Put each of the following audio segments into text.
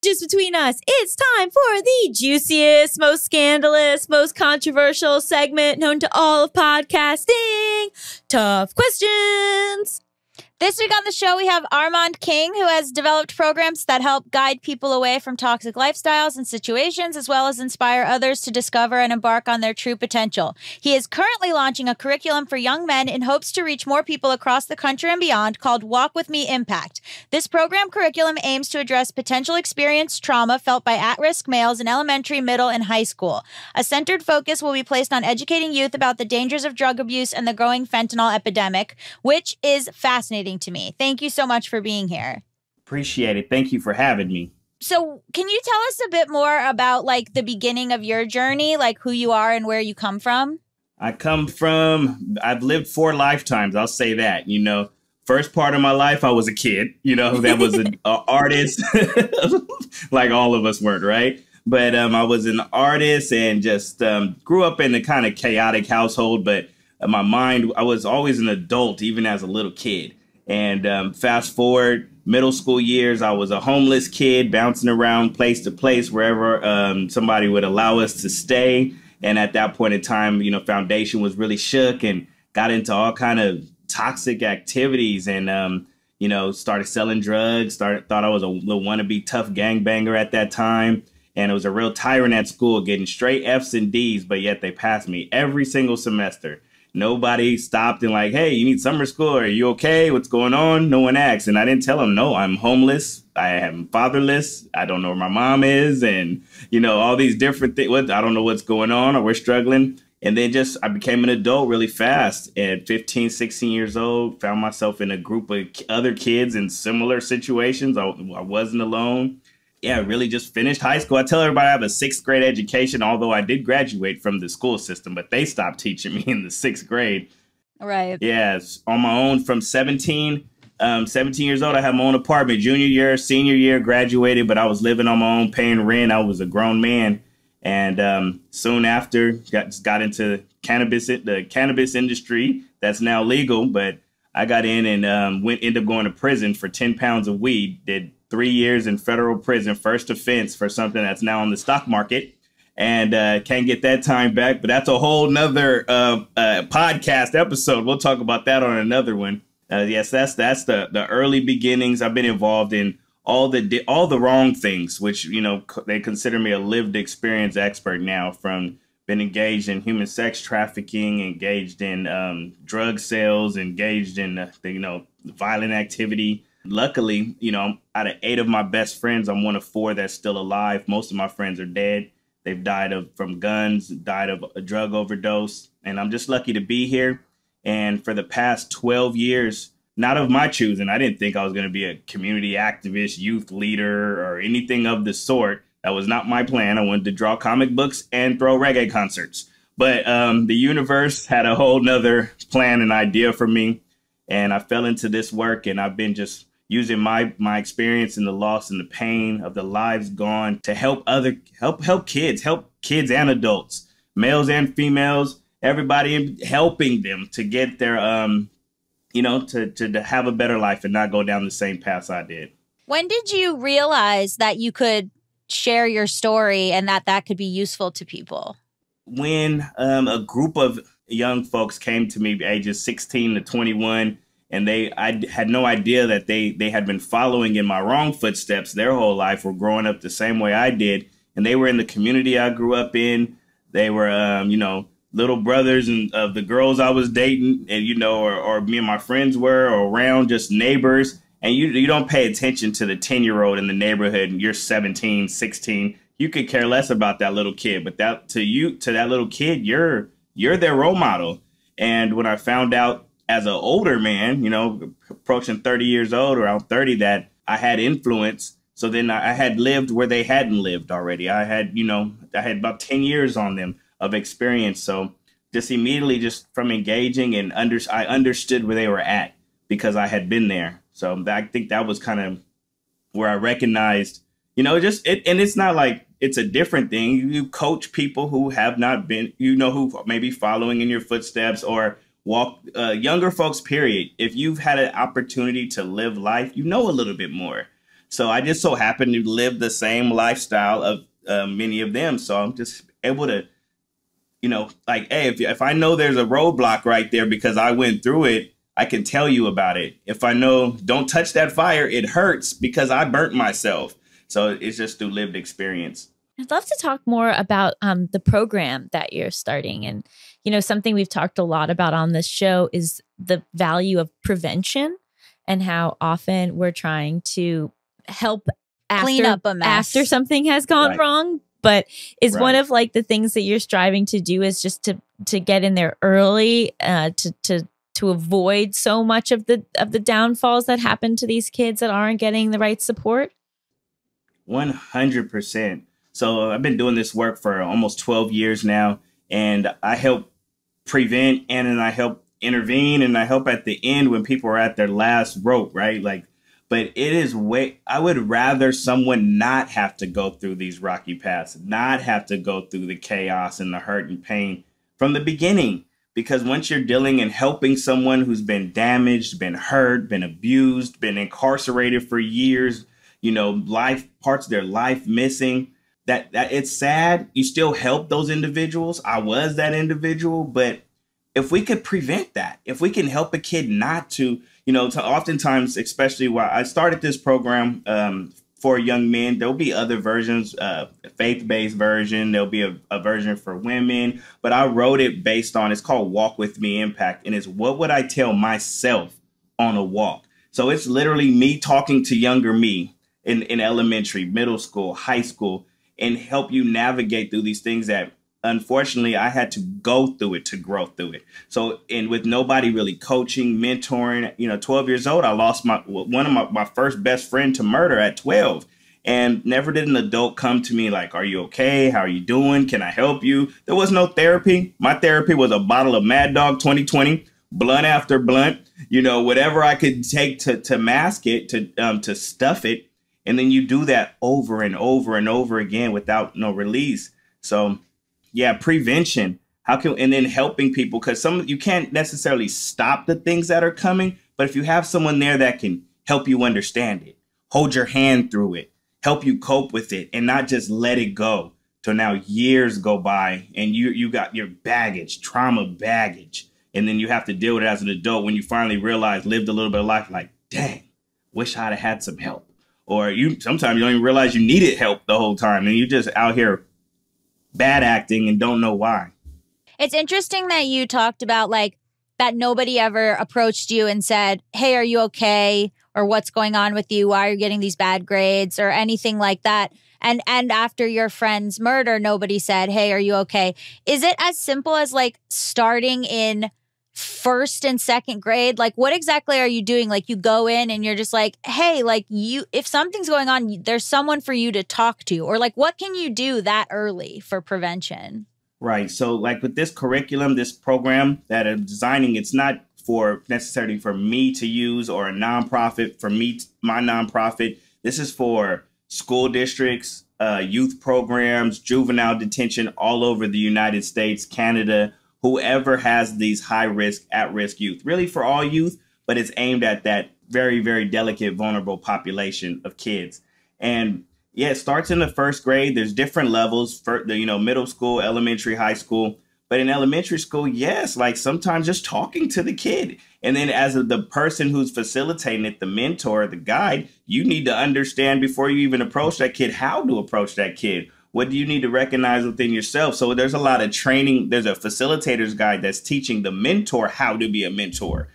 Just between us, it's time for the juiciest, most scandalous, most controversial segment known to all of podcasting. Tough questions. This week on the show, we have Armand King, who has developed programs that help guide people away from toxic lifestyles and situations, as well as inspire others to discover and embark on their true potential. He is currently launching a curriculum for young men in hopes to reach more people across the country and beyond called Walk With Me Impact. This program curriculum aims to address potential experienced trauma felt by at-risk males in elementary, middle, and high school. A centered focus will be placed on educating youth about the dangers of drug abuse and the growing fentanyl epidemic, which is fascinating to me. Thank you so much for being here. Appreciate it. Thank you for having me. So can you tell us a bit more about like the beginning of your journey, like who you are and where you come from? I've lived 4 lifetimes. I'll say that, first part of my life, I was a kid, that was an artist like all of us weren't, right? But I was an artist and just grew up in a kind of chaotic household. But my mind, I was always an adult, even as a little kid. And fast forward, middle school years, I was a homeless kid bouncing around place to place wherever somebody would allow us to stay. And at that point in time, foundation was really shook and got into all kind of toxic activities and, started selling drugs, thought I was a little wannabe tough gangbanger at that time. And it was a real tyrant at school, getting straight F's and D's, but yet they passed me every single semester. Nobody stopped and like, hey, you need summer school? Are you okay? What's going on? No one asked. And I didn't tell them, no, I'm homeless. I am fatherless. I don't know where my mom is. And, all these different things. I don't know what's going on or we're struggling. And then I became an adult really fast. At 15, 16 years old, found myself in a group of other kids in similar situations. I wasn't alone. Yeah, really just finished high school. I tell everybody I have a 6th grade education, although I did graduate from the school system, but they stopped teaching me in the 6th grade. Right. Yes, on my own from 17 years old. I had my own apartment. Junior year, senior year, graduated, but I was living on my own, paying rent. I was a grown man. And soon after, got into the cannabis industry that's now legal. But I got in and ended up going to prison for 10 pounds of weed, did 3 years in federal prison, first offense for something that's now on the stock market, and can't get that time back. But that's a whole nother podcast episode. We'll talk about that on another one. Yes, that's the early beginnings. I've been involved in all the wrong things, which, they consider me a lived experience expert now, from been engaged in human sex trafficking, engaged in drug sales, engaged in, violent activity. Luckily, out of 8 of my best friends, I'm one of 4 that's still alive. Most of my friends are dead. They've died from guns, died of a drug overdose. And I'm just lucky to be here. And for the past 12 years, not of my choosing, I didn't think I was going to be a community activist, youth leader, or anything of the sort. That was not my plan. I wanted to draw comic books and throw reggae concerts. But the universe had a whole nother plan and idea for me. And I fell into this work, and I've been just using my experience in the loss and the pain of the lives gone to help kids and adults, males and females, everybody, helping them to get their, to have a better life and not go down the same path I did. When did you realize that you could share your story and that could be useful to people? When a group of young folks came to me, ages 16 to 21, and I had no idea that they had been following in my wrong footsteps their whole life, were growing up the same way I did. And they were in the community I grew up in. They were, little brothers and of the girls I was dating, and, or me and my friends were, or around, just neighbors. And you don't pay attention to the 10-year-old in the neighborhood, and you're 17, 16. You could care less about that little kid. But to that little kid, you're their role model. And when I found out, as an older man, approaching 30 years old, around 30, that I had influence. So then I had lived where they hadn't lived already. I had about 10 years on them of experience. So just immediately, just from engaging and I understood where they were at because I had been there. So I think that was kind of where I recognized, and it's not like it's a different thing. You coach people who have not been, who may be following in your footsteps, or younger folks, period. If you've had an opportunity to live life, a little bit more. So I just so happen to live the same lifestyle of many of them. So I'm just able to, like, hey, if I know there's a roadblock right there because I went through it, I can tell you about it. If I know don't touch that fire, it hurts because I burnt myself. So it's just through lived experience. I'd love to talk more about the program that you're starting. And, something we've talked a lot about on this show is the value of prevention and how often we're trying to help clean up a mess after something has gone wrong. But is one of like the things that you're striving to do is just to get in there early, to avoid so much of the downfalls that happen to these kids that aren't getting the right support? 100%. So I've been doing this work for almost 12 years now, and I help prevent and then I help intervene and I help at the end when people are at their last rope, right? But it is I would rather someone not have to go through these rocky paths, not have to go through the chaos and the hurt and pain from the beginning. Because once you're dealing and helping someone who's been damaged, been hurt, been abused, been incarcerated for years, parts of their life missing, that it's sad. You still help those individuals. I was that individual, but if we could prevent that, if we can help a kid not to, to oftentimes, especially while I started this program for young men, there'll be other versions, faith-based version. There'll be a version for women, but I wrote it based on, it's called Walk With Me Impact. And it's what would I tell myself on a walk? So it's literally me talking to younger me in elementary, middle school, high school, and help you navigate through these things that unfortunately I had to go through it to grow through it. So, and with nobody really coaching, mentoring, 12 years old, I lost one of my first best friend to murder at 12, and never did an adult come to me like, are you okay? How are you doing? Can I help you? There was no therapy. My therapy was a bottle of Mad Dog 2020, blunt after blunt, whatever I could take to mask it, to stuff it. And then you do that over and over and over again without no release. So yeah, prevention. And then helping people, because you can't necessarily stop the things that are coming, but if you have someone there that can help you understand it, hold your hand through it, help you cope with it, and not just let it go. So now years go by and you got your baggage, trauma baggage, and then you have to deal with it as an adult when you finally realize, lived a little bit of life, like, dang, wish I'd have had some help. Or sometimes you don't even realize you needed help the whole time, and you're just out here bad acting and don't know why. It's interesting that you talked about like that nobody ever approached you and said, hey, are you okay? Or what's going on with you? Why are you getting these bad grades or anything like that? And after your friend's murder, nobody said, hey, are you okay? Is it as simple as like starting in first and second grade? Like, what exactly are you doing? Like, you go in and you're just like, hey, like if something's going on, there's someone for you to talk to, or like, what can you do that early for prevention? Right. So like with this curriculum, this program that I'm designing, it's not necessarily for me to use or a nonprofit for me, my nonprofit. This is for school districts, youth programs, juvenile detention all over the United States, Canada, whoever has these high risk, at risk youth, really for all youth, but it's aimed at that very, very delicate, vulnerable population of kids. And yeah, it starts in the first grade. There's different levels for the, middle school, elementary, high school. But in elementary school, yes, like sometimes just talking to the kid. And then as the person who's facilitating it, the mentor, the guide, you need to understand before you even approach that kid, how to approach that kid. What do you need to recognize within yourself? So there's a lot of training. There's a facilitator's guide that's teaching the mentor how to be a mentor.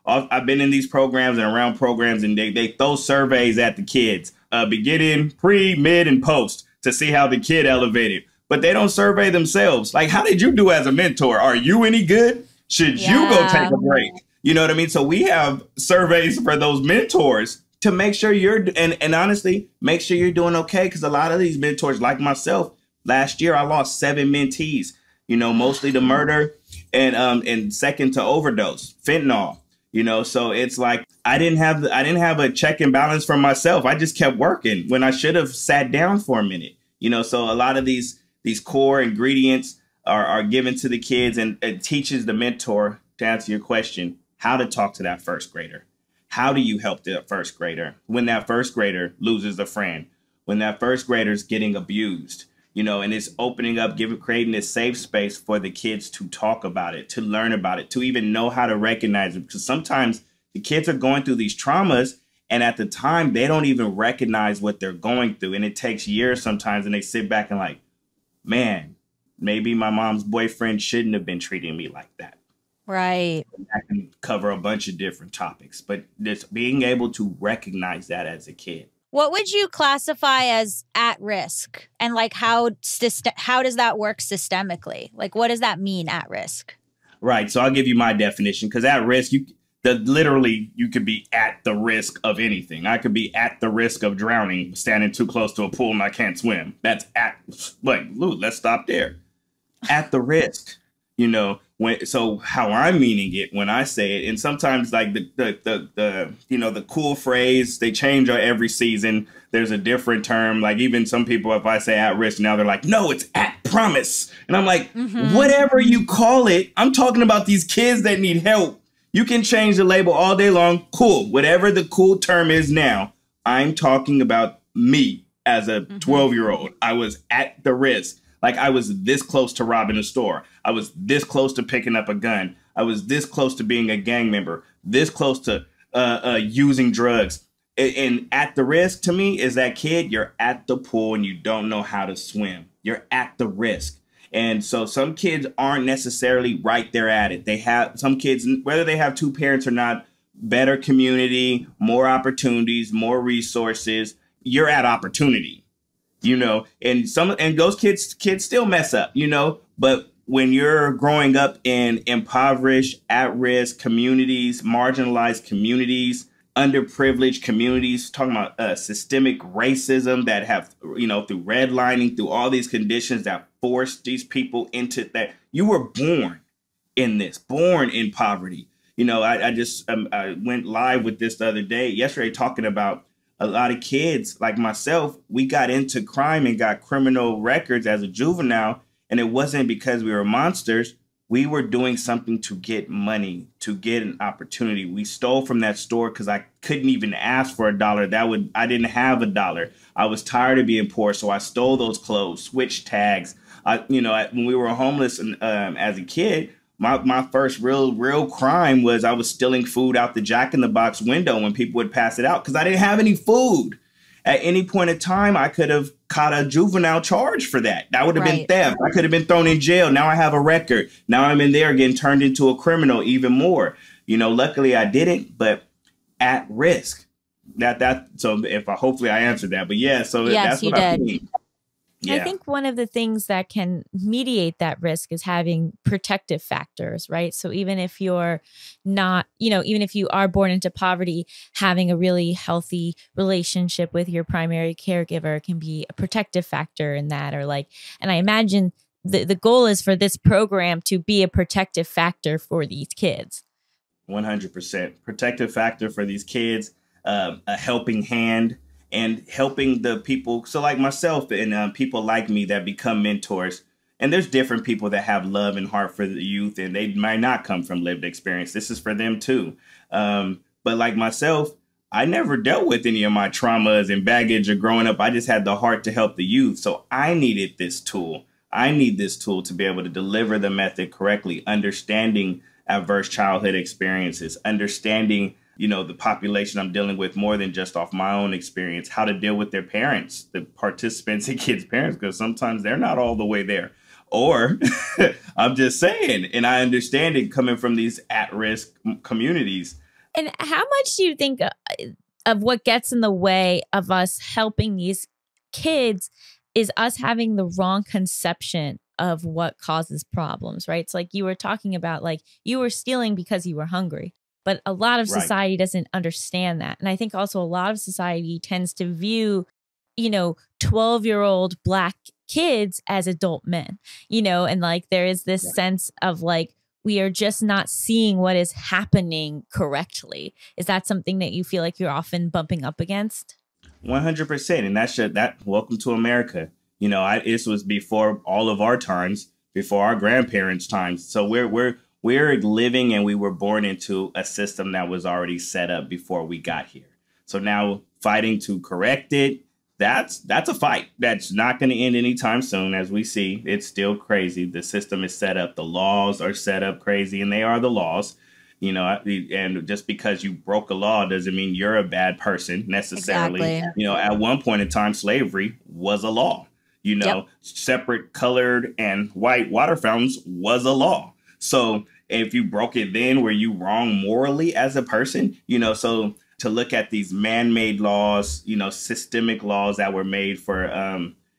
I've been in these programs and around programs, and they throw surveys at the kids, beginning, pre, mid, and post, to see how the kid elevated. But they don't survey themselves. Like, how did you do as a mentor? Are you any good? Should you go take a break? You know what I mean? So we have surveys for those mentors to make sure and honestly, make sure you're doing okay. Because a lot of these mentors, like myself, last year I lost 7 mentees, mostly to murder and second to overdose, fentanyl, so it's like I didn't have a check and balance for myself. I just kept working when I should have sat down for a minute, so a lot of these core ingredients are given to the kids, and it teaches the mentor, to answer your question, how to talk to that first grader, How do you help the first grader when that first grader loses a friend, when that first grader's getting abused, you know, and it's opening up, creating this safe space for the kids to talk about it, to learn about it, to even know how to recognize it. Because sometimes the kids are going through these traumas, and at the time they don't even recognize what they're going through. And it takes years sometimes, and they sit back and like, man, maybe my mom's boyfriend shouldn't have been treating me like that. Right. I can cover a bunch of different topics, but just being able to recognize that as a kid. What would you classify as at risk? And like how does that work systemically? Like, what does that mean, at risk? Right. So I'll give you my definition, because at risk, literally you could be at the risk of anything. I could be at the risk of drowning, standing too close to a pool and I can't swim. That's let's stop there. At the risk, you know. So how I'm meaning it when I say it, and sometimes like the cool phrase, they change every season. There's a different term. Like even some people, if I say at risk now, they're like, no, it's at promise. And I'm like, whatever you call it, I'm talking about these kids that need help. You can change the label all day long. Cool. Whatever the cool term is now, I'm talking about me as a 12-year-old. I was at the risk. Like I was this close to robbing a store. I was this close to picking up a gun. I was this close to being a gang member, this close to using drugs. And at the risk to me is that kid, you're at the pool and you don't know how to swim. You're at the risk. And so some kids aren't necessarily right there at it. They have some kids, whether they have two parents or not, better community, more opportunities, more resources. You're at opportunity. You know, and those kids still mess up, you know, but when you're growing up in impoverished, at-risk communities, marginalized communities, underprivileged communities, talking about systemic racism that have, you know, through redlining, through all these conditions that force these people into that. You were born in poverty. You know, I went live with this the other day, yesterday, talking about a lot of kids like myself. We got into crime and got criminal records as a juvenile. And it wasn't because we were monsters. We were doing something to get money, to get an opportunity. We stole from that store because I couldn't even ask for $1. I didn't have $1. I was tired of being poor. So I stole those clothes, switched tags. When we were homeless and as a kid, my first real crime was I was stealing food out the Jack in the Box window when people would pass it out because I didn't have any food. At any point in time, I could have caught a juvenile charge for that. That would have been theft. I could have been thrown in jail. Now I have a record. Now I'm in there getting turned into a criminal even more. You know, luckily I didn't, but at risk. Hopefully I answered that. But yeah, so yes, that's what I mean. Yeah. I think one of the things that can mediate that risk is having protective factors, right? So even if you're not, even if you are born into poverty, having a really healthy relationship with your primary caregiver can be a protective factor in that. And I imagine the goal is for this program to be a protective factor for these kids. 100% protective factor for these kids, a helping hand. And helping the people, so like myself and people like me that become mentors. And there's different people that have love and heart for the youth, and they might not come from lived experience. This is for them too. But like myself, I never dealt with any of my traumas and baggage of growing up. I just had the heart to help the youth. So I needed this tool. I need this tool to be able to deliver the method correctly, understanding adverse childhood experiences, understanding the population I'm dealing with more than just off my own experience, how to deal with their parents, the participants and kids' parents, because sometimes they're not all the way there. Or I'm just saying, and I understand it coming from these at-risk communities. And how much do you think of what gets in the way of us helping these kids is us having the wrong conception of what causes problems, right? It's like you were talking about, like you were stealing because you were hungry. But a lot of society doesn't understand that. And I think also a lot of society tends to view, 12-year-old Black kids as adult men, and like there is this sense of like, we are just not seeing what is happening correctly. Is that something that you feel like you're often bumping up against? 100%. And welcome to America. This was before all of our times, before our grandparents' times. So we're living and we were born into a system that was already set up before we got here. So now fighting to correct it, that's a fight that's not going to end anytime soon. As we see, it's still crazy. The system is set up. The laws are set up crazy, and they are the laws. You know, and just because you broke a law doesn't mean you're a bad person necessarily. Exactly. You know, at one point in time, slavery was a law. You know, separate colored and white water fountains was a law. So if you broke it then, were you wrong morally as a person? You know, so to look at these man-made laws, you know, systemic laws that were made for,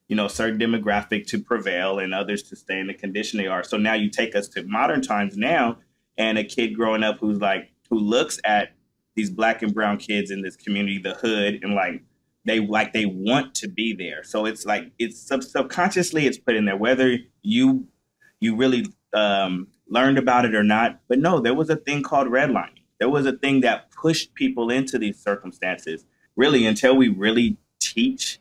you know, certain demographic to prevail and others to stay in the condition they are. So now you take us to modern times now, and a kid growing up who looks at these black and brown kids in this community, the hood, and they want to be there. So it's like it's subconsciously it's put in there, whether you really learned about it or not. But no, there was a thing called redlining. There was a thing that pushed people into these circumstances, really, until we really teach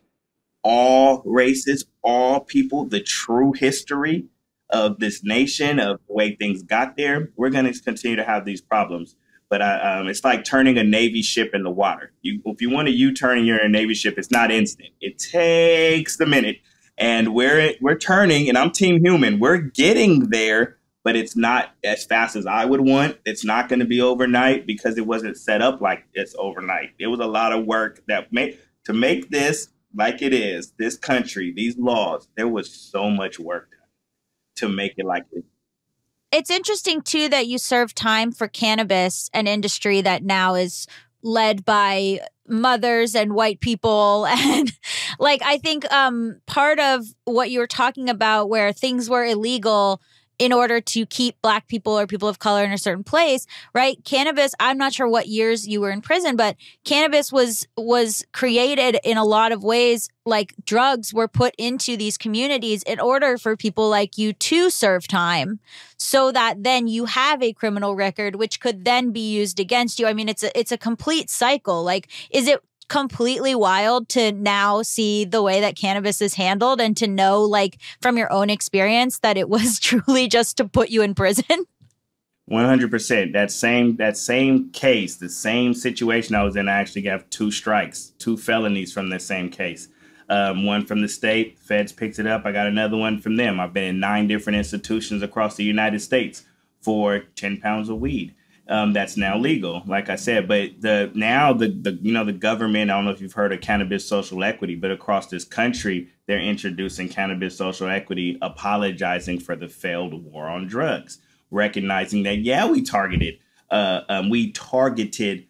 all races, all people, the true history of this nation, of the way things got there. We're going to continue to have these problems. But it's like turning a Navy ship in the water. If you want a U-turn and you're in a Navy ship, it's not instant. It takes a minute. And we're turning, and I'm Team Human. We're getting there, but it's not as fast as I would want. It's not going to be overnight because it wasn't set up like it's overnight. It was a lot of work to make this like it is, this country, these laws. There was so much work to make it like this. It's interesting, too, that you serve time for cannabis, an industry that now is led by mothers and white people. And I think part of what you were talking about where things were illegal in order to keep Black people or people of color in a certain place, right? Cannabis, I'm not sure what years you were in prison, but cannabis was created in a lot of ways. Like drugs were put into these communities in order for people like you to serve time so that then you have a criminal record, which could then be used against you. I mean, it's a complete cycle. Like, is it completely wild to now see the way that cannabis is handled and to know, like, from your own experience that it was truly just to put you in prison? 100%. That same case, the same situation I was in, I actually got 2 strikes, 2 felonies from the same case. One from the state, feds picked it up. I got another one from them. I've been in 9 different institutions across the United States for 10 pounds of weed. That's now legal, like I said. But the government, I don't know if you've heard of cannabis social equity, but across this country, they're introducing cannabis social equity, apologizing for the failed war on drugs, recognizing that, we targeted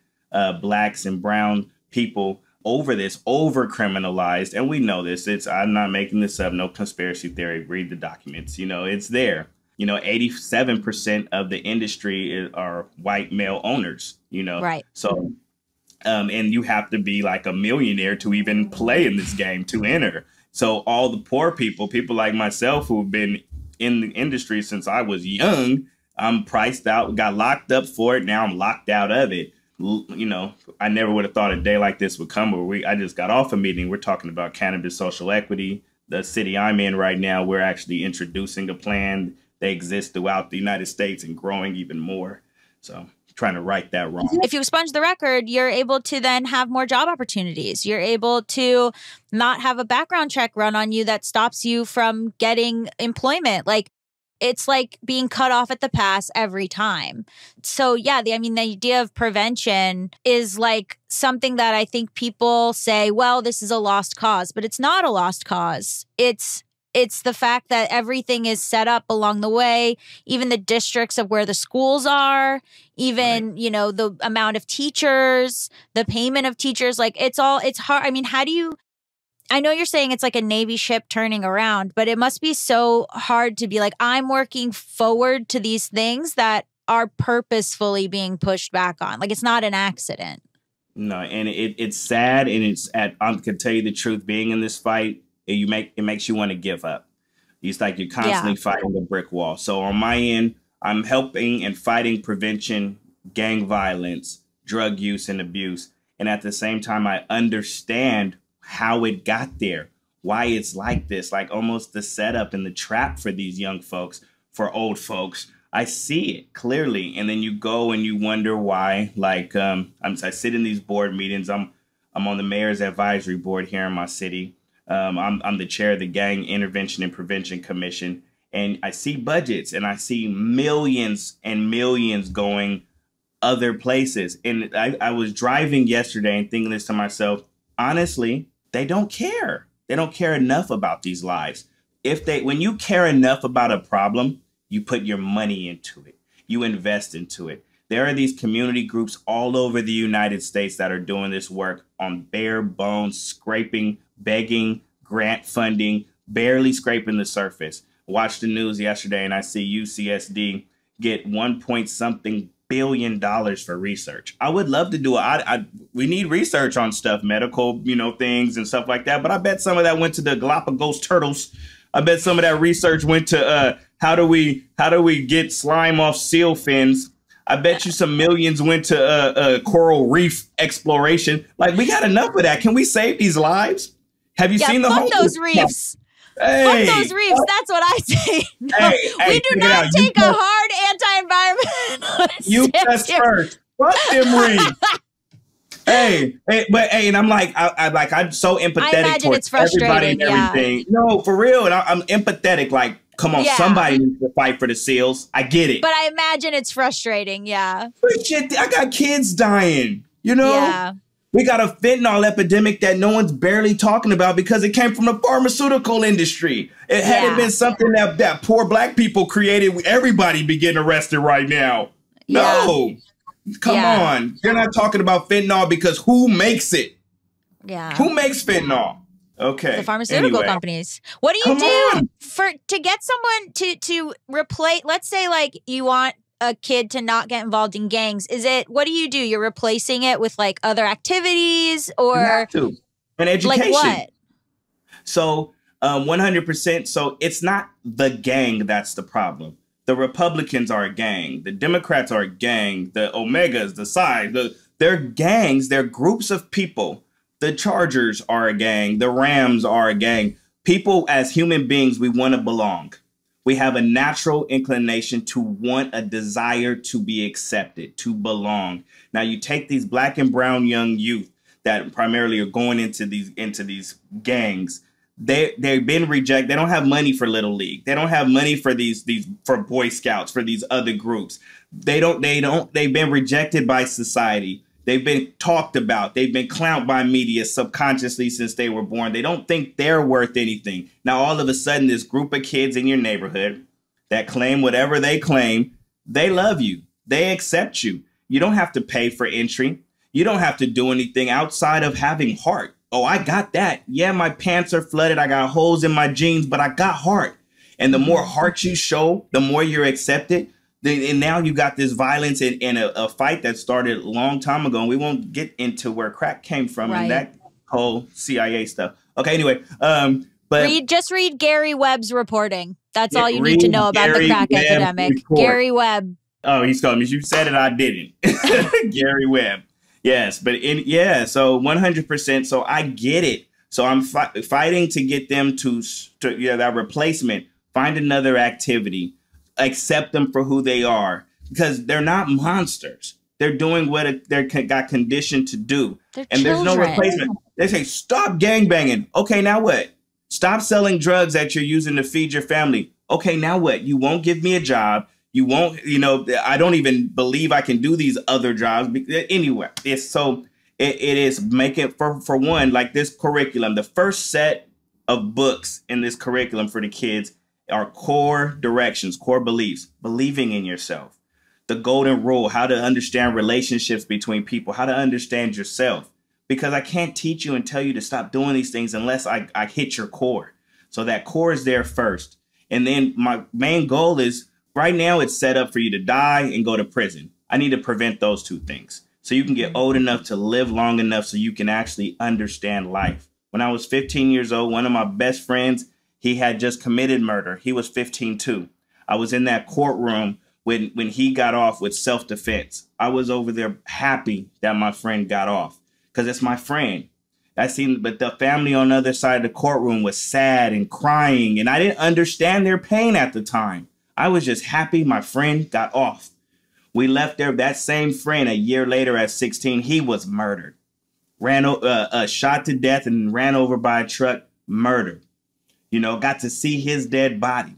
Blacks and brown people over criminalized. And we know this. I'm not making this up. No conspiracy theory. Read the documents. It's there. 87% of the industry are white male owners, Right. So, and you have to be like a millionaire to even play in this game, to enter. So all the poor people like myself who've been in the industry since I was young, I'm priced out, got locked up for it. Now I'm locked out of it. I never would have thought a day like this would come where I just got off a meeting. We're talking about cannabis social equity. The city I'm in right now, we're actually introducing a plan. They exist throughout the United States and growing even more. So trying to right that wrong. If you expunge the record, you're able to then have more job opportunities. You're able to not have a background check run on you that stops you from getting employment. Like, it's like being cut off at the pass every time. So, the idea of prevention is like something that I think people say, well, this is a lost cause, but it's not a lost cause. It's the fact that everything is set up along the way, even the districts of where the schools are, even, right. The amount of teachers, the payment of teachers, like it's hard. I mean, I know you're saying it's like a Navy ship turning around, but it must be so hard to be like, I'm working forward to these things that are purposefully being pushed back on. Like, it's not an accident. No, and it's sad. And I can tell you the truth, being in this fight, it makes you want to give up. It's like you're constantly fighting a brick wall. So on my end, I'm helping and fighting prevention, gang violence, drug use and abuse. And at the same time, I understand how it got there, why it's like this, like almost the setup and the trap for these young folks, for old folks. I see it clearly. And then you go and you wonder why. Like, I sit in these board meetings. I'm on the mayor's advisory board here in my city. I'm the chair of the Gang Intervention and Prevention Commission. And I see budgets and I see millions and millions going other places. And I was driving yesterday and thinking this to myself, honestly, they don't care. They don't care enough about these lives. When you care enough about a problem, you put your money into it. You invest into it. There are these community groups all over the United States that are doing this work on bare bones, scraping, begging, grant funding, barely scraping the surface. Watched the news yesterday and I see UCSD get 1 billion for research. I would love to do we need research on stuff, medical, things and stuff like that. But I bet some of that went to the Galapagos turtles. I bet some of that research went to how do we get slime off seal fins. I bet you some millions went to coral reef exploration. Like, we got enough of that. Can we save these lives? Have you seen those reefs? Hey, fuck those reefs. That's what I say. No, we do not take a hard anti-environment. You test first. Fuck them reefs. And I'm like, I'm so empathetic towards everybody and everything. No, for real. And I'm empathetic. Like, come on, somebody needs to fight for the seals. I get it. But I imagine it's frustrating. Yeah. But shit, I got kids dying, Yeah. We got a fentanyl epidemic that no one's barely talking about because it came from the pharmaceutical industry. It hadn't been something that poor black people created. Everybody be getting arrested right now. Yeah. No. Come on. You're not talking about fentanyl because who makes it? Yeah. Who makes fentanyl? Okay. The pharmaceutical companies. What do you do to get someone to replace, let's say like you want a kid to not get involved in gangs? What do? You're replacing it with like other activities or you have to. And education. Like what? So 100%. So it's not the gang that's the problem. The Republicans are a gang. The Democrats are a gang. The Omegas, the Psi, they're gangs. They're groups of people. The Chargers are a gang. The Rams are a gang. People as human beings, we want to belong. We have a natural inclination to want a desire to be accepted, to belong. Now you take these black and brown young youth that primarily are going into these gangs. They've been rejected. They don't have money for Little League. They don't have money for for Boy Scouts, for these other groups. They've been rejected by society. They've been talked about. They've been clowned by media subconsciously since they were born. They don't think they're worth anything. Now, all of a sudden, this group of kids in your neighborhood that claim whatever they claim, they love you. They accept you. You don't have to pay for entry. You don't have to do anything outside of having heart. Oh, I got that. Yeah, my pants are flooded. I got holes in my jeans, but I got heart. And the more heart you show, the more you're accepted. And now you got this violence in a fight that started a long time ago. And we won't get into where crack came from and that whole CIA stuff. Okay, anyway. But just read Gary Webb's reporting. That's all you need to know about the crack epidemic. Gary Webb. Oh, he's calling me. You said it, I didn't. Gary Webb. Yes, but so 100%. So I get it. So I'm fighting to get them to that replacement, find another activity. Accept them for who they are, because they're not monsters. They're doing what they're got conditioned to do. And there's no replacement. They say, stop gangbanging. Okay, now what? Stop selling drugs that you're using to feed your family. Okay, now what? You won't give me a job. You won't, I don't even believe I can do these other jobs. Anyway, it is making, for one, like this curriculum, the first set of books in this curriculum for the kids are core directions, core beliefs, believing in yourself, the golden rule, how to understand relationships between people, how to understand yourself, because I can't teach you and tell you to stop doing these things unless I hit your core. So that core is there first. And then my main goal is right now it's set up for you to die and go to prison. I need to prevent those two things so you can get old enough to live long enough so you can actually understand life. When I was 15 years old, one of my best friends, he had just committed murder. He was 15 too. I was in that courtroom when he got off with self-defense. I was over there happy that my friend got off because it's my friend. But the family on the other side of the courtroom was sad and crying, and I didn't understand their pain at the time. I was just happy my friend got off. We left there. That same friend, a year later at 16, he was murdered. Shot to death and ran over by a truck, murdered. You know, got to see his dead body.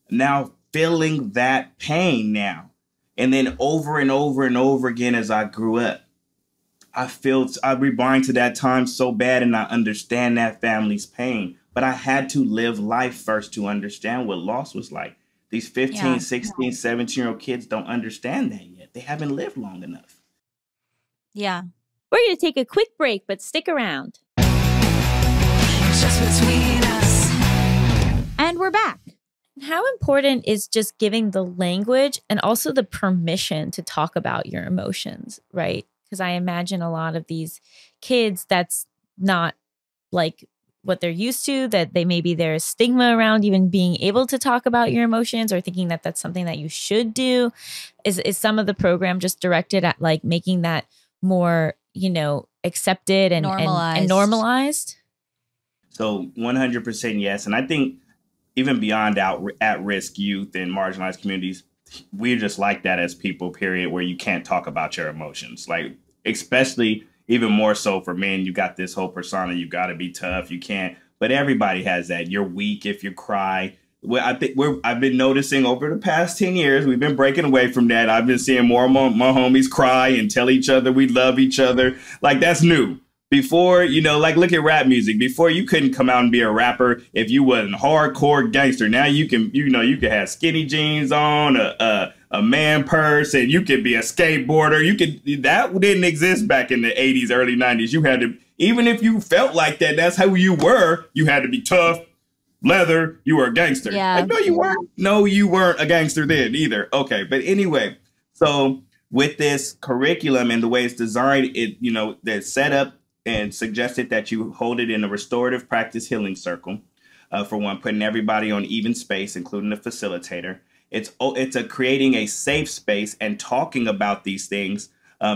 Now feeling that pain now. And then over and over and over again as I grew up, I rewind to that time so bad, and I understand that family's pain. But I had to live life first to understand what loss was like. These 15, 16, 17-year-old kids don't understand that yet. They haven't lived long enough. Yeah. We're going to take a quick break, but stick around. Just between us. And we're back. How important is just giving the language and also the permission to talk about your emotions, right? Because I imagine a lot of these kids, that's not like what they're used to, that there's stigma around even being able to talk about your emotions or thinking that that's something that you should do. Is some of the program just directed at like making that more, you know, accepted and normalized? So 100% yes. And I think even beyond at-risk youth and marginalized communities, we're just like that as people, period, where you can't talk about your emotions. Like, especially even more so for men, you got this whole persona, you got to be tough, you can't. But everybody has that. You're weak if you cry. Well, I've been noticing over the past 10 years, we've been breaking away from that. I've been seeing more and more my homies cry and tell each other we love each other. Like, that's new. Before, you know, like, look at rap music. Before, you couldn't come out and be a rapper if you wasn't hardcore gangster. Now you can, you know, you can have skinny jeans on, a man purse, and you could be a skateboarder. That didn't exist back in the 80s, early 90s. You had to, even if you felt like that, that's how you were. You had to be tough, leather, you were a gangster. Yeah. Like, no, you weren't. No, you weren't a gangster then either. Okay, but anyway, so with this curriculum and the way it's designed, it, you know, they're set up and suggested that you hold it in a restorative practice healing circle. For one, putting everybody on even space, including the facilitator. It's creating a safe space and talking about these things,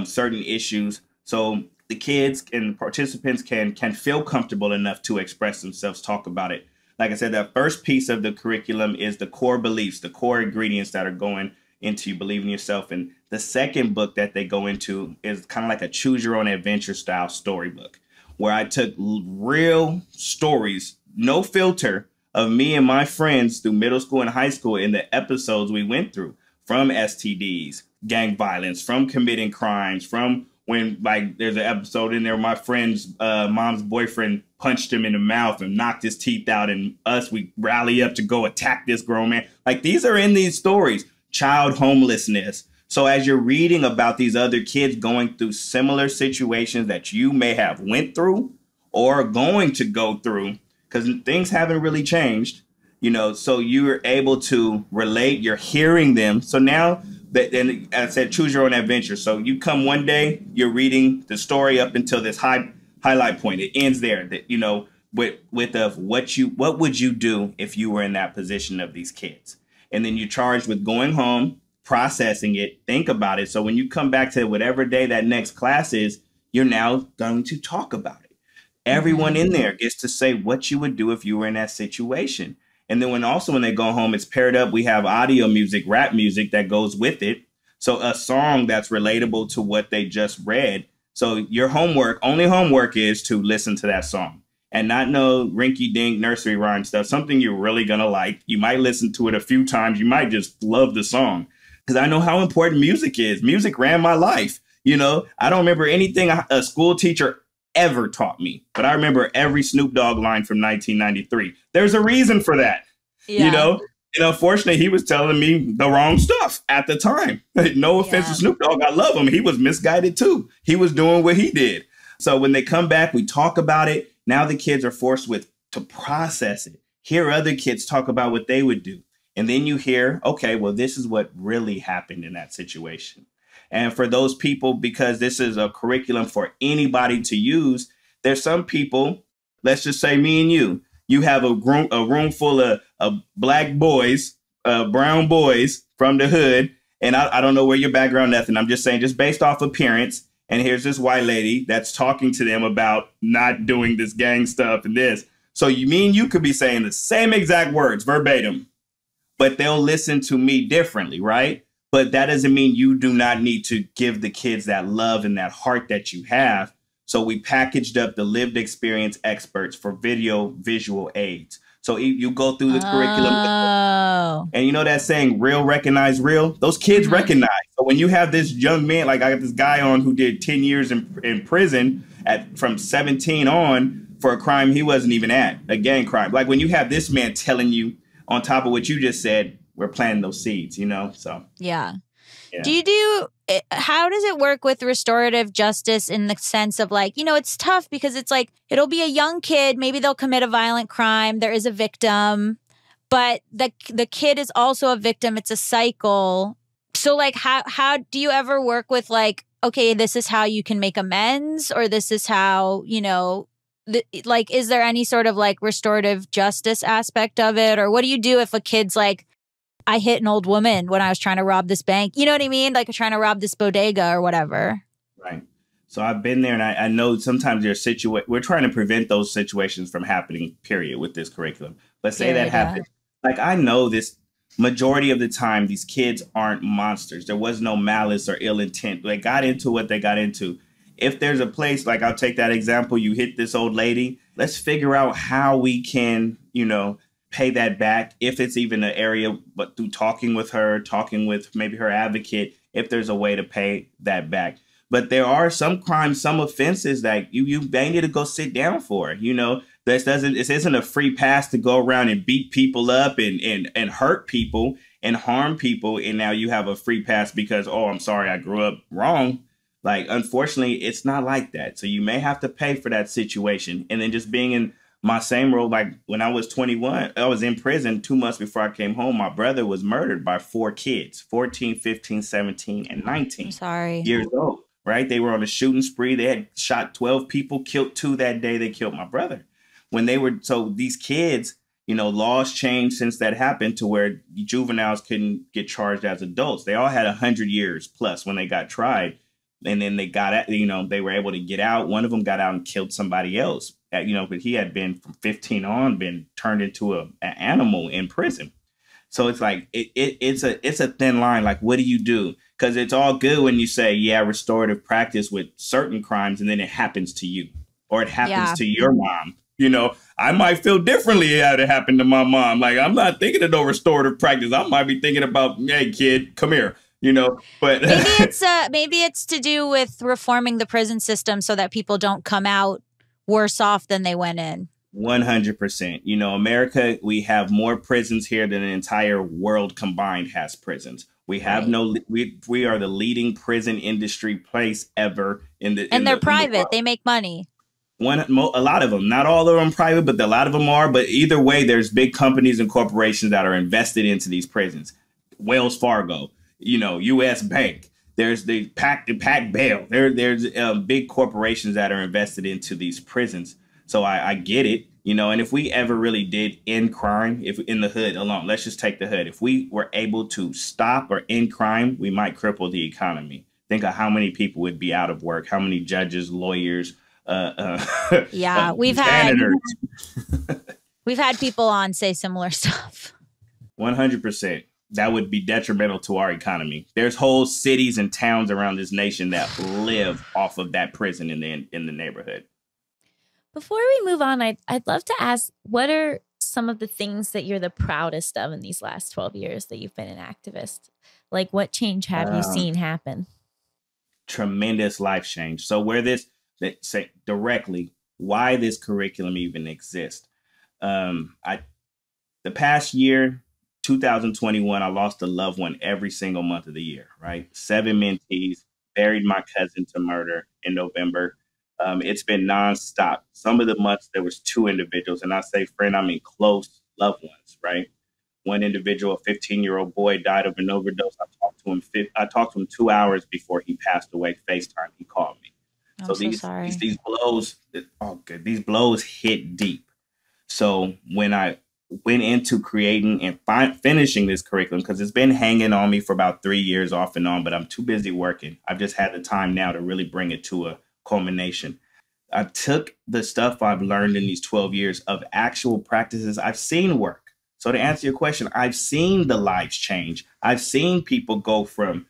certain issues, so the kids and participants can feel comfortable enough to express themselves, talk about it. Like I said, that first piece of the curriculum is the core beliefs, the core ingredients that are going into believing yourself. And the second book that they go into is kind of like a choose your own adventure style storybook, where I took real stories, no filter, of me and my friends through middle school and high school in the episodes we went through, from STDs, gang violence, from committing crimes, from when, like, there's an episode in there, my friend's mom's boyfriend punched him in the mouth and knocked his teeth out, and we rally up to go attack this grown man. Like, these are in these stories. Child homelessness. So as you're reading about these other kids going through similar situations that you may have went through or going to go through, because things haven't really changed, you know, so you're able to relate, you're hearing them. So now, and as I said, choose your own adventure. So you come one day, you're reading the story up until this highlight point. It ends there, that, you know, what would you do if you were in that position of these kids? And then you're charged with going home, processing it, think about it. So when you come back to whatever day that next class is, you're now going to talk about it. Everyone in there gets to say what you would do if you were in that situation. And then when they go home, it's paired up. We have audio music, rap music that goes with it. So a song that's relatable to what they just read. So your only homework is to listen to that song. And not no rinky-dink nursery rhyme stuff, something you're really going to like. You might listen to it a few times. You might just love the song. Because I know how important music is. Music ran my life. You know, I don't remember anything a school teacher ever taught me. But I remember every Snoop Dogg line from 1993. There's a reason for that, you know. And unfortunately, he was telling me the wrong stuff at the time. No offense to Snoop Dogg. I love him. He was misguided, too. He was doing what he did. So when they come back, we talk about it. Now the kids are forced to process it, hear other kids talk about what they would do. And then you hear, okay, well, this is what really happened in that situation. And for those people, because this is a curriculum for anybody to use, there's some people, let's just say me and you have a room full of black boys, brown boys from the hood. And I don't know where your background, nothing. I'm just saying, just based off appearance. And here's this white lady that's talking to them about not doing this gang stuff and this. So me and you could be saying the same exact words verbatim. but they'll listen to me differently, right? But that doesn't mean you do not need to give the kids that love and that heart that you have. So we packaged up the lived experience experts for visual aids. So you go through the curriculum. And you know that saying, real recognize real? Those kids recognize. So when you have this young man, like I got this guy on who did 10 years in prison from 17 on for a crime he wasn't even at, a gang crime. Like when you have this man telling you on top of what you just said, we're planting those seeds, you know? So, yeah. How does it work with restorative justice in the sense of like, you know, it's tough because it's like, it'll be a young kid, maybe they'll commit a violent crime, there is a victim, but the kid is also a victim, it's a cycle. So like, how do you ever work with like, okay, this is how you can make amends, or this is how, you know, like, is there any sort of like restorative justice aspect of it? Or what do you do if a kid's like, I hit an old woman when I was trying to rob this bank. You know what I mean? Like trying to rob this bodega or whatever. Right. So I've been there, and I know sometimes there's we're trying to prevent those situations from happening, period, with this curriculum. But say that happens. Like I know this majority of the time, these kids aren't monsters. There was no malice or ill intent. They got into what they got into. If there's a place, like I'll take that example, you hit this old lady, let's figure out how we can, you know, pay that back, if it's even an area, but through talking with her, talking with maybe her advocate, if there's a way to pay that back. But there are some crimes, some offenses that they need to go sit down for. You know, this isn't a free pass to go around and beat people up and hurt people and harm people. And now you have a free pass because, oh, I'm sorry, I grew up wrong. Like, unfortunately, it's not like that. So you may have to pay for that situation. And then just being in my same role, like when I was 21, I was in prison 2 months before I came home. My brother was murdered by 4 kids, 14, 15, 17, and 19 years old, right? They were on a shooting spree. They had shot 12 people, killed 2 that day. They killed my brother. So these kids, you know, laws changed since that happened to where juveniles couldn't get charged as adults. They all had 100 years plus when they got tried. And then they got out, you know, they were able to get out. One of them got out and killed somebody else, you know, but he had been from 15 on, been turned into an animal in prison. So it's like, it's a thin line. Like, what do you do? Because it's all good when you say, yeah, restorative practice with certain crimes, and then it happens to you, or it happens to your mom. You know, I might feel differently had it happened to my mom. Like, I'm not thinking of no restorative practice. I might be thinking about, hey, kid, come here. You know, but maybe it's to do with reforming the prison system so that people don't come out worse off than they went in. 100%. You know, America, we have more prisons here than the entire world combined has prisons. We have we are the leading prison industry place ever and they're private. They make money. A lot of them, not all of them private, but a lot of them are. But either way, there's big companies and corporations that are invested into these prisons. Wells Fargo, you know, U.S. Bank. There's the Pack Bail. There's big corporations that are invested into these prisons. So I get it, you know. And if we ever really did end crime, if in the hood alone, let's just take the hood. If we were able to stop or end crime, we might cripple the economy. Think of how many people would be out of work. How many judges, lawyers. We've had people on say similar stuff. 100%. That would be detrimental to our economy. There's whole cities and towns around this nation that live off of that prison in the neighborhood. Before we move on, I'd love to ask, what are some of the things that you're the proudest of in these last 12 years that you've been an activist? Like, what change have you seen happen? Tremendous life change. So say directly why this curriculum even exists. The past year, 2021, I lost a loved one every single month of the year, right? 7 mentees, buried my cousin to murder in November. It's been nonstop. Some of the months there was 2 individuals, and I say friend, I mean close loved ones, right? One individual, a 15-year-old boy, died of an overdose. I talked to him 2 hours before he passed away. FaceTime, he called me. So these blows hit deep. So when I went into creating and finishing this curriculum, because it's been hanging on me for about 3 years off and on, but I'm too busy working. I've just had the time now to really bring it to a culmination. I took the stuff I've learned in these 12 years of actual practices I've seen work, So to answer your question, I've seen the lives change. I've seen people go from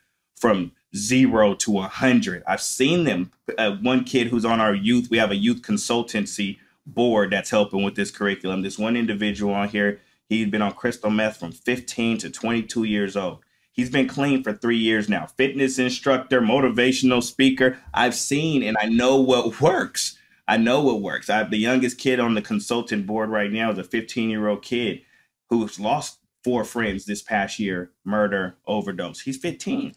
0 to 100. I've seen them. One kid who's on our youth, we have a youth consultancy board that's helping with this curriculum. This one individual on here, he's been on crystal meth from 15 to 22 years old. He's been clean for 3 years now. Fitness instructor, motivational speaker. I've seen and I know what works. I know what works. I have the youngest kid on the consultant board right now is a 15-year-old kid who's lost 4 friends this past year, murder, overdose. He's 15,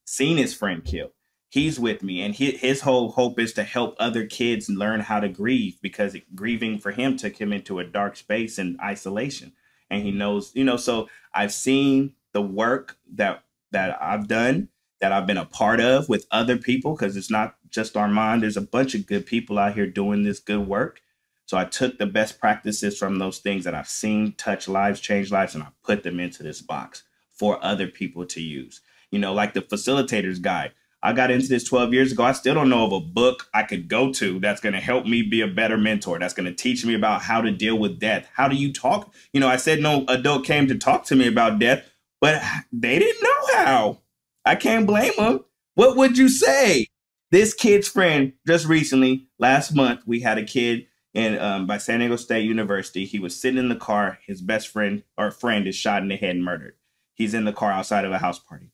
seen his friend killed. He's with me. And his whole hope is to help other kids learn how to grieve, because grieving for him took him into a dark space and isolation. And he knows, so I've seen the work that I've done, that I've been a part of with other people, because it's not just Armand. There's a bunch of good people out here doing this good work. So I took the best practices from those things that I've seen touch lives, change lives, and I put them into this box for other people to use. Like the facilitator's guide. I got into this 12 years ago. I still don't know of a book I could go to that's going to help me be a better mentor, that's going to teach me about how to deal with death. How do you talk? I said no adult came to talk to me about death, but they didn't know how. I can't blame them. What would you say? This kid's friend, just recently, last month, we had a kid by San Diego State University. He was sitting in the car. His best friend or friend is shot in the head and murdered. He's in the car outside of a house party.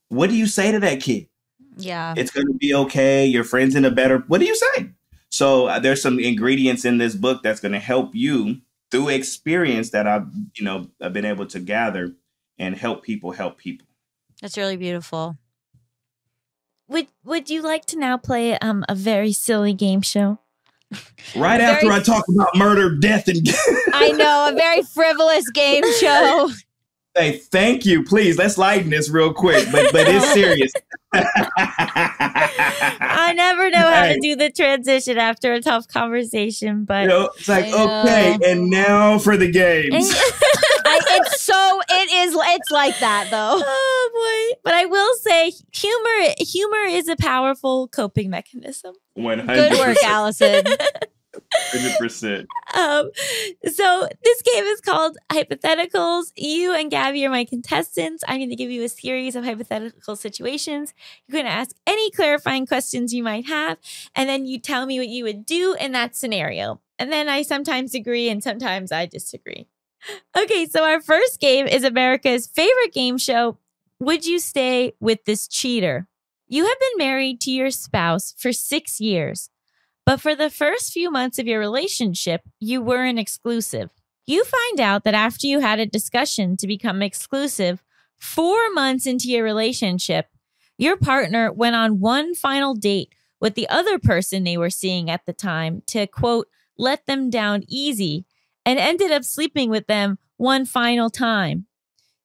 What do you say to that kid? Yeah. It's going to be okay. Your friend's in a better. What do you say? So there's some ingredients in this book that's going to help you through experience that I've been able to gather and help people. That's really beautiful. Would you like to now play a very silly game show? Right after I talk about murder, death, and I know, a very frivolous game show. Hey, thank you. Please, let's lighten this real quick, but it's serious. I never know how to do the transition after a tough conversation, but it's like, okay, and now for the games. It's like that though. Oh boy. But I will say humor is a powerful coping mechanism. 100%. Good work, Allison. 100%. So this game is called Hypotheticals. You and Gabby are my contestants. I'm going to give you a series of hypothetical situations. You're going to ask any clarifying questions you might have, and then you tell me what you would do in that scenario. And then I sometimes agree and sometimes I disagree. Okay, so our first game is America's favorite game show. Would you stay with this cheater? You have been married to your spouse for 6 years. But for the first few months of your relationship, you weren't exclusive. You find out that after you had a discussion to become exclusive, 4 months into your relationship, your partner went on one final date with the other person they were seeing at the time to, quote, let them down easy, and ended up sleeping with them one final time.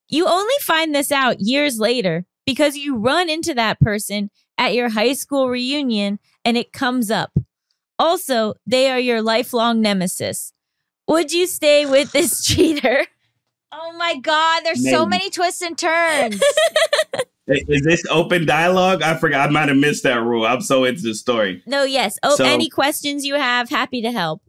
You only find this out years later because you run into that person at your high school reunion and it comes up. Also, they are your lifelong nemesis. Would you stay with this cheater? Oh my God, there's so many twists and turns. Is this open dialogue? I forgot. I might have missed that rule. I'm so into the story. No, yes. Any questions you have, happy to help.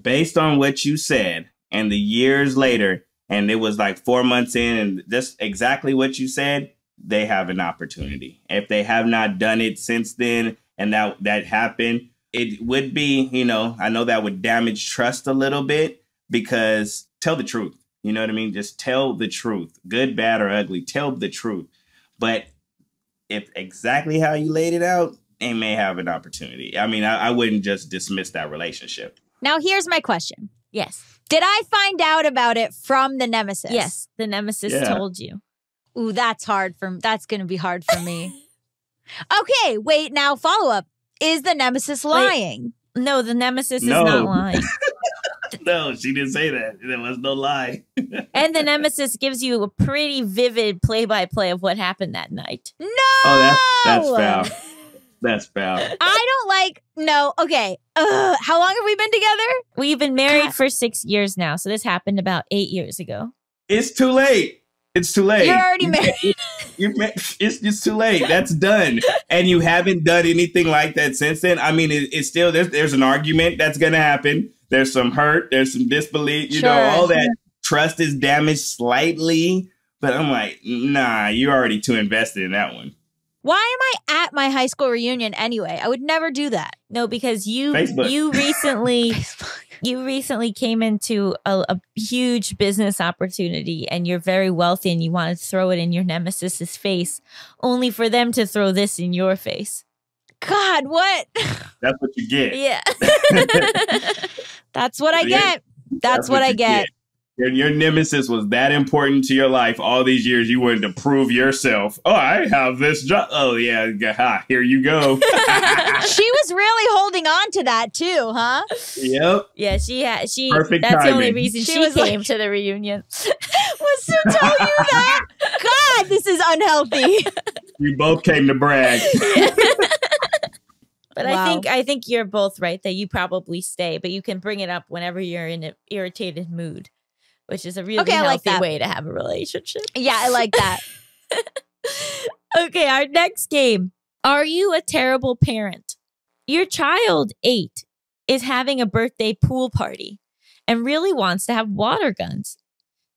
Based on what you said and the years later, and it was like 4 months in and just exactly what you said, they have an opportunity. If they have not done it since then and that happened, it would be, I know that would damage trust a little bit, because tell the truth. You know what I mean? Just tell the truth. Good, bad, or ugly. Tell the truth. But if exactly how you laid it out, they may have an opportunity. I mean, I wouldn't just dismiss that relationship. Now, here's my question. Yes. Did I find out about it from the Nemesis? Yes, the Nemesis told you. Ooh, that's going to be hard for me. Okay, wait, now follow up. Is the Nemesis lying? No, the Nemesis is not lying. No, she didn't say that. There was no lie. And the Nemesis gives you a pretty vivid play-by-play of what happened that night. No! Oh, that's foul. That's foul. No, okay. How long have we been together? We've been married for 6 years now, so this happened about 8 years ago. It's too late. It's too late. You're already married. It's too late. That's done. And you haven't done anything like that since then. I mean, it's still, there's an argument that's going to happen. There's some hurt. There's some disbelief. You Sure. know, all that trust is damaged slightly. But I'm like, nah, you're already too invested in that one. Why am I at my high school reunion anyway? I would never do that. No, because Facebook. you recently came into a huge business opportunity and you're very wealthy and you want to throw it in your nemesis's face, only for them to throw this in your face. God, what? That's what you get. Yeah. That's what I get. That's what I you get. Your nemesis was that important to your life all these years. You wanted to prove yourself. Oh, I have this job. Oh, yeah. Here you go. She was really holding on to that too, huh? Yep. Yeah, she Perfect that's the only timing. reason she was came like- to the reunion. Was to tell you that? God, this is unhealthy. You both came to brag. But Wow. I think you're both right that you probably stay, but you can bring it up whenever you're in an irritated mood, which is a really Okay, I like healthy that. way to have a relationship. Yeah, I like that. Okay, our next game. Are you a terrible parent? Your child, 8, is having a birthday pool party and really wants to have water guns.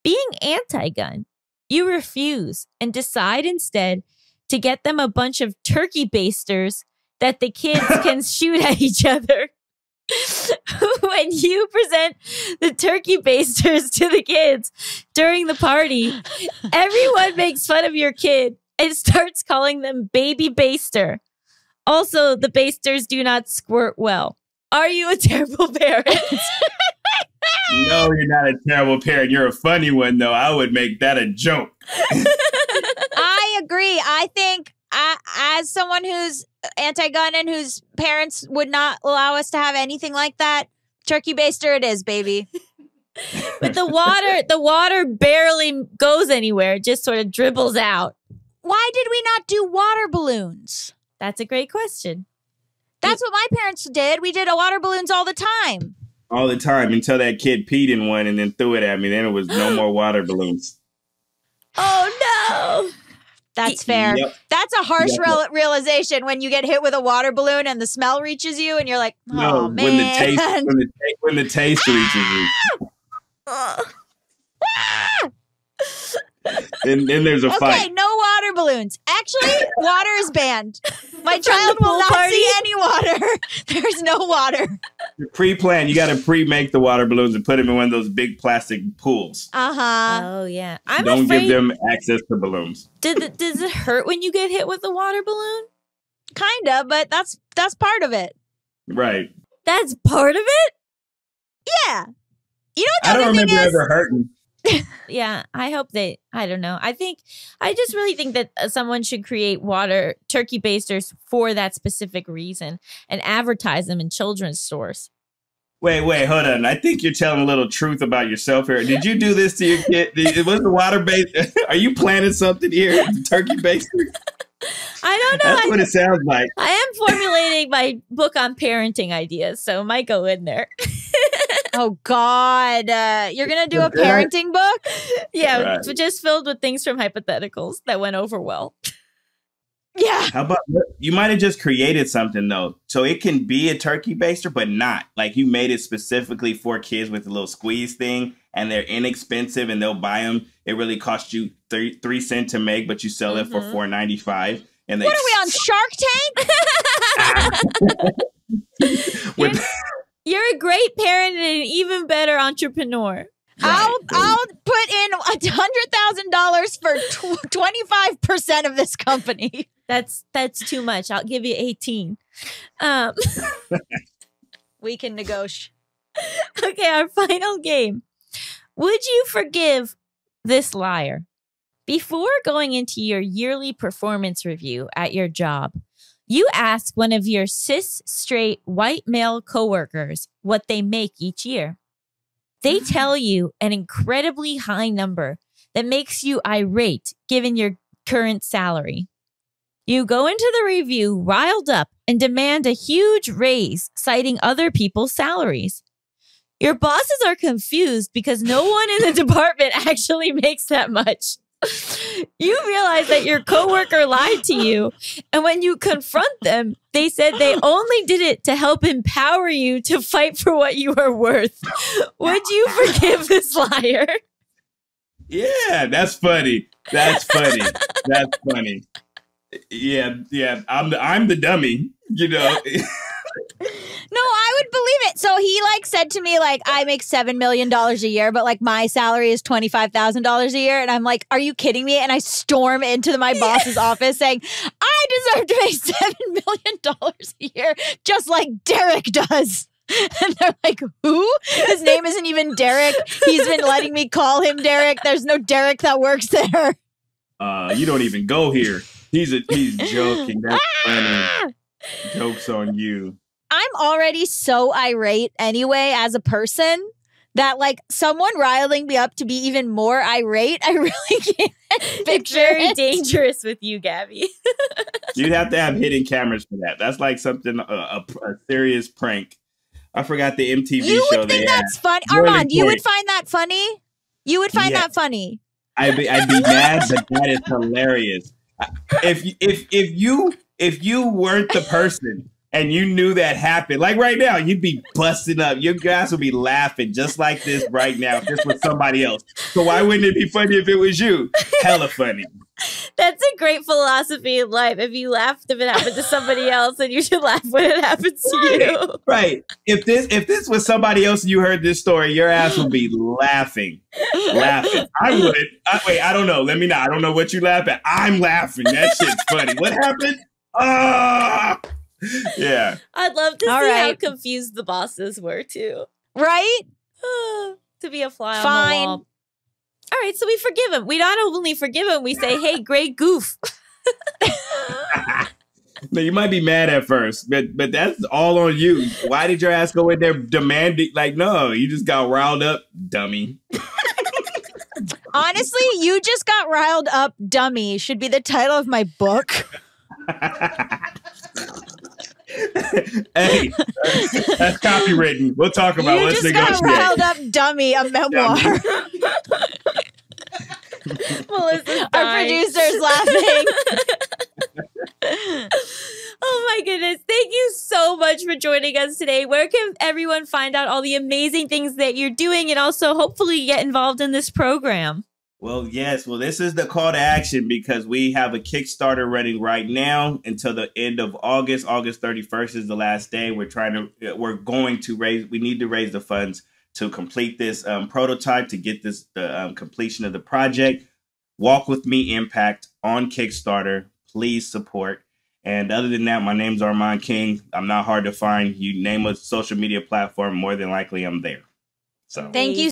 Being anti-gun, you refuse and decide instead to get them a bunch of turkey basters that the kids can shoot at each other. When you present the turkey basters to the kids during the party, everyone makes fun of your kid and starts calling them baby baster. Also, the basters do not squirt well. Are you a terrible parent? No, you're not a terrible parent. You're a funny one, though. I would make that a joke. I agree. I think as someone who's anti-gun and whose parents would not allow us to have anything like that, turkey baster it is, baby. But the water barely goes anywhere. It just sort of dribbles out. Why did we not do water balloons? That's a great question. That's what my parents did. We did water balloons all the time. All the time until that kid peed in one and then threw it at me. Then it was no more water balloons. Oh, no. That's fair. Yep. That's a harsh Yep. realization when you get hit with a water balloon and the smell reaches you and you're like, oh, No, man. when the taste reaches you. And then there's a Okay, fight. no water balloons. Actually, water is banned. My child the will pool not party? see any water. There's no water. Pre-plan. You got to pre-make the water balloons and put them in one of those big plastic pools. Uh-huh. Oh, yeah. I'm Don't afraid. give them access to balloons. Does it hurt when you get hit with a water balloon? Kinda, but that's part of it. Right. That's part of it? Yeah. You know what the I don't other thing remember is? ever hurting. Yeah, I hope I don't know. I just really think that someone should create turkey basters for that specific reason and advertise them in children's stores. Wait, hold on. I think you're telling a little truth about yourself here. Did you do this to your kid? Was the water base? Are you planning something here? The turkey baster? I don't know. That's what it sounds like. I am formulating my book on parenting ideas, so it might go in there. Oh, God. You're going to do a parenting book? Yeah, Right. it's just filled with things from hypotheticals that went over well. Yeah. How about you might have just created something though, so it can be a turkey baster, but not like you made it specifically for kids with a little squeeze thing, and they're inexpensive and they'll buy them. It really costs you 3 cents to make, but you sell it for $4.95. And they What are we on Shark Tank? with You're a great parent and an even better entrepreneur. I'll put in $100,000 for 25% of this company. That's too much. I'll give you 18. We can negotiate. Okay, our final game. Would you forgive this liar? Before going into your yearly performance review at your job, you ask one of your cis, straight, white male coworkers what they make each year. They tell you an incredibly high number that makes you irate given your current salary. You go into the review riled up and demand a huge raise, citing other people's salaries. Your bosses are confused because no one in the department actually makes that much. You realize that your coworker lied to you. And when you confront them, they said they only did it to help empower you to fight for what you are worth. Would you forgive this liar? Yeah, that's funny. That's funny. That's funny. Yeah. I'm the dummy, you know. No, I would believe it. So he like said to me, like, I make $7 million a year, but like my salary is $25,000 a year. And I'm like, are you kidding me? And I storm into my boss's office saying, I deserve to make $7 million a year, just like Derek does. And they're like, who? His name isn't even Derek. He's been letting me call him Derek. There's no Derek that works there. You don't even go here. He's joking. That's funny. Joke's on you. I'm already so irate anyway as a person that like someone riling me up to be even more irate, I really can't It's very dangerous with you, Gabby. You'd have to have hidden cameras for that. That's like something, a serious prank. I forgot the MTV show. You would think that's funny. Armand, you would find that funny? You would find that funny. I'd be mad, but that is hilarious. If you weren't the person and you knew that happened, like right now, you'd be busting up. Your guys would be laughing just like this right now if this was somebody else. So why wouldn't it be funny if it was you? Hella funny. That's a great philosophy in life. If you laughed if it happened to somebody else, then you should laugh when it happens to you. Right. If this was somebody else and you heard this story, your ass would be laughing. I would. Wait, I don't know. Let me know. I don't know what you laugh at. I'm laughing. That shit's funny. What happened? Yeah. I'd love to see how confused the bosses were too. Right? To be a fly on the wall. All right, so we forgive him. We not only forgive him, we say, hey, great goof. No, you might be mad at first, but that's all on you. Why did your ass go in there demanding? Like, no, you just got riled up, dummy. Honestly, you just got riled up, dummy, should be the title of my book. Hey, that's copywritten. We'll talk about it. Let's negotiate. You just got riled up, dummy, a memoir. Our producer's laughing. Oh my goodness. Thank you so much for joining us today. Where can everyone find out all the amazing things that you're doing and also hopefully get involved in this program? Well, yes. Well, this is the call to action because we have a Kickstarter running right now until the end of August. August 31st is the last day. We need to raise the funds to complete this prototype, to get the completion of the project. Walk With Me Impact on Kickstarter. Please support. And other than that, my name's Armand King. I'm not hard to find. You name a social media platform, more than likely I'm there. So thank you